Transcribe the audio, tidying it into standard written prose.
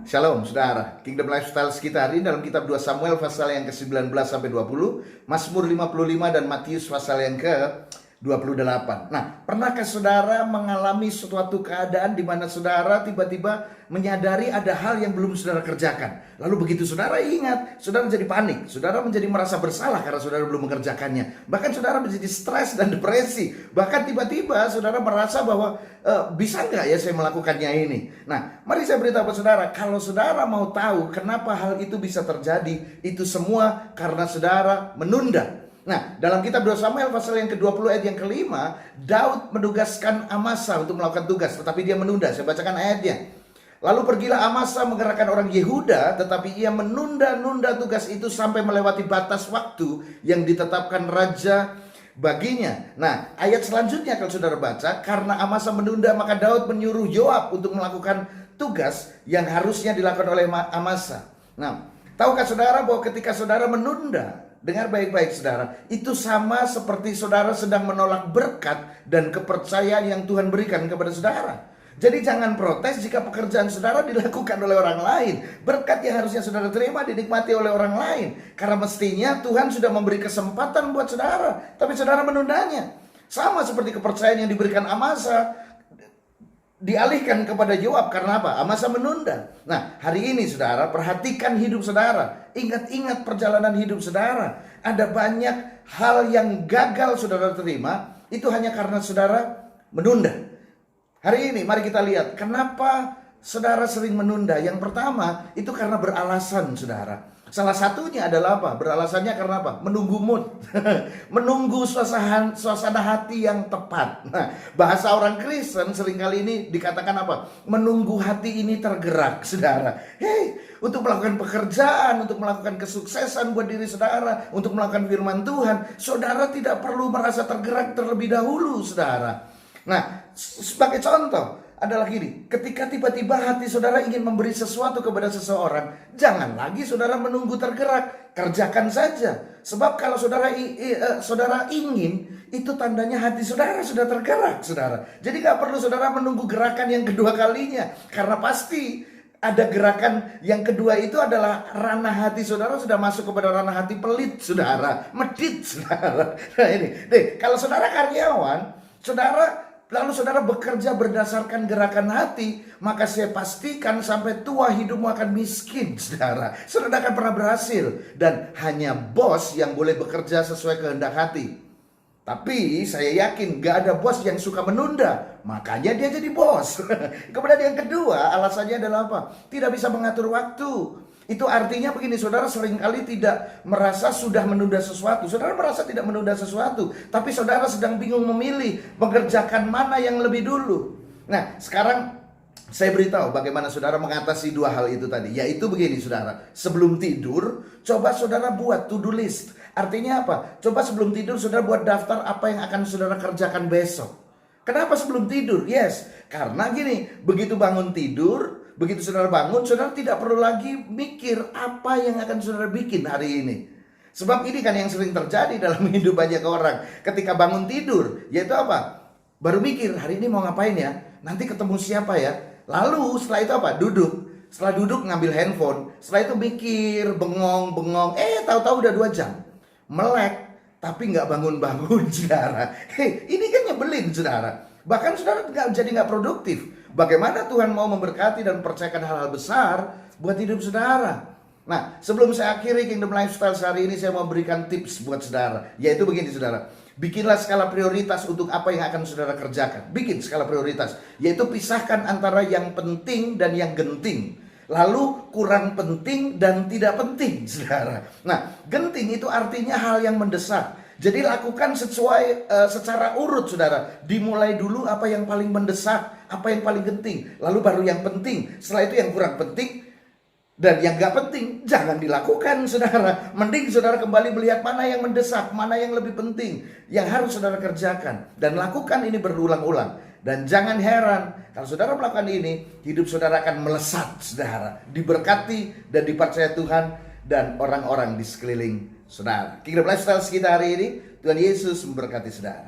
Shalom saudara, Kingdom Lifestyle kita hari ini dalam kitab 2 Samuel pasal yang ke-19 sampai 20, Mazmur 55 dan Matius pasal yang ke-28. Nah, pernahkah saudara mengalami suatu keadaan di mana saudara tiba-tiba menyadari ada hal yang belum saudara kerjakan? Lalu begitu saudara ingat, saudara jadi panik, saudara menjadi merasa bersalah karena saudara belum mengerjakannya. Bahkan saudara menjadi stres dan depresi. Bahkan tiba-tiba saudara merasa bahwa bisa nggak ya saya melakukannya ini? Nah, mari saya beritahu saudara, kalau saudara mau tahu kenapa hal itu bisa terjadi, itu semua karena saudara menunda. Nah, dalam kitab 2 Samuel pasal yang ke-20 ayat yang kelima, Daud menugaskan Amasa untuk melakukan tugas, tetapi dia menunda. Saya bacakan ayatnya. Lalu pergilah Amasa menggerakkan orang Yehuda, tetapi ia menunda-nunda tugas itu sampai melewati batas waktu yang ditetapkan raja baginya. Nah, ayat selanjutnya kalau saudara baca, karena Amasa menunda, maka Daud menyuruh Yoab untuk melakukan tugas yang harusnya dilakukan oleh Amasa. Nah, tahukah saudara bahwa ketika saudara menunda, dengar baik-baik saudara, itu sama seperti saudara sedang menolak berkat dan kepercayaan yang Tuhan berikan kepada saudara. Jadi jangan protes jika pekerjaan saudara dilakukan oleh orang lain. Berkat yang harusnya saudara terima dinikmati oleh orang lain. Karena mestinya Tuhan sudah memberi kesempatan buat saudara, tapi saudara menundanya. Sama seperti kepercayaan yang diberikan Amasa dialihkan kepada Yoab. Karena apa? Amasa menunda. Nah, hari ini saudara, perhatikan hidup saudara. Ingat-ingat perjalanan hidup saudara. Ada banyak hal yang gagal saudara terima, itu hanya karena saudara menunda. Hari ini mari kita lihat kenapa saudara sering menunda. Yang pertama itu karena beralasan saudara. Salah satunya adalah apa? Beralasannya karena apa? Menunggu mood. Menunggu suasana hati yang tepat. Nah, bahasa orang Kristen seringkali ini dikatakan apa? Menunggu hati ini tergerak saudara. Hei, untuk melakukan pekerjaan, untuk melakukan kesuksesan buat diri saudara, untuk melakukan firman Tuhan, saudara tidak perlu merasa tergerak terlebih dahulu saudara. Nah, sebagai contoh adalah gini, ketika tiba-tiba hati saudara ingin memberi sesuatu kepada seseorang, jangan lagi saudara menunggu tergerak, kerjakan saja. Sebab kalau saudara ingin, itu tandanya hati saudara sudah tergerak saudara. Jadi gak perlu saudara menunggu gerakan yang kedua kalinya, karena pasti ada gerakan yang kedua itu adalah ranah hati saudara sudah masuk kepada ranah hati pelit saudara, medit saudara. Nah ini, kalau saudara karyawan, lalu saudara bekerja berdasarkan gerakan hati, maka saya pastikan sampai tua hidupmu akan miskin saudara. Saudara akan pernah berhasil. Dan hanya bos yang boleh bekerja sesuai kehendak hati. Tapi saya yakin gak ada bos yang suka menunda, makanya dia jadi bos. Kemudian yang kedua, alasannya adalah apa? Tidak bisa mengatur waktu. Itu artinya begini, saudara seringkali tidak merasa sudah menunda sesuatu. Saudara merasa tidak menunda sesuatu, tapi saudara sedang bingung memilih mengerjakan mana yang lebih dulu. Nah, sekarang saya beritahu bagaimana saudara mengatasi dua hal itu tadi. Yaitu begini saudara, sebelum tidur, coba saudara buat to-do list. Artinya apa? Coba sebelum tidur saudara buat daftar apa yang akan saudara kerjakan besok. Kenapa sebelum tidur? Yes, karena gini, begitu bangun tidur, begitu saudara bangun, saudara tidak perlu lagi mikir apa yang akan saudara bikin hari ini. Sebab ini kan yang sering terjadi dalam hidup banyak orang. Ketika bangun tidur, yaitu apa? Baru mikir, hari ini mau ngapain ya? Nanti ketemu siapa ya? Lalu setelah itu apa? Duduk. Setelah duduk ngambil handphone. Setelah itu mikir, bengong. Tahu-tahu udah 2 jam. Melek, tapi nggak bangun-bangun saudara. Ini kan nyebelin saudara. Bahkan saudara jadi nggak produktif. Bagaimana Tuhan mau memberkati dan percayakan hal-hal besar buat hidup saudara. Nah, sebelum saya akhiri Kingdom Lifestyle hari ini, saya mau berikan tips buat saudara. Yaitu begini saudara, bikinlah skala prioritas untuk apa yang akan saudara kerjakan. Bikin skala prioritas, yaitu pisahkan antara yang penting dan yang genting. Lalu kurang penting dan tidak penting saudara. Nah, genting itu artinya hal yang mendesak. Jadi lakukan secara urut saudara. Dimulai dulu apa yang paling mendesak, apa yang paling genting, lalu baru yang penting. Setelah itu yang kurang penting dan yang gak penting jangan dilakukan saudara. Mending saudara kembali melihat mana yang mendesak, mana yang lebih penting, yang harus saudara kerjakan. Dan lakukan ini berulang-ulang. Dan jangan heran kalau saudara melakukan ini, hidup saudara akan melesat saudara, diberkati dan dipercaya Tuhan dan orang-orang di sekeliling saudara. Kingdom Lifestyle kita hari ini, Tuhan Yesus memberkati saudara.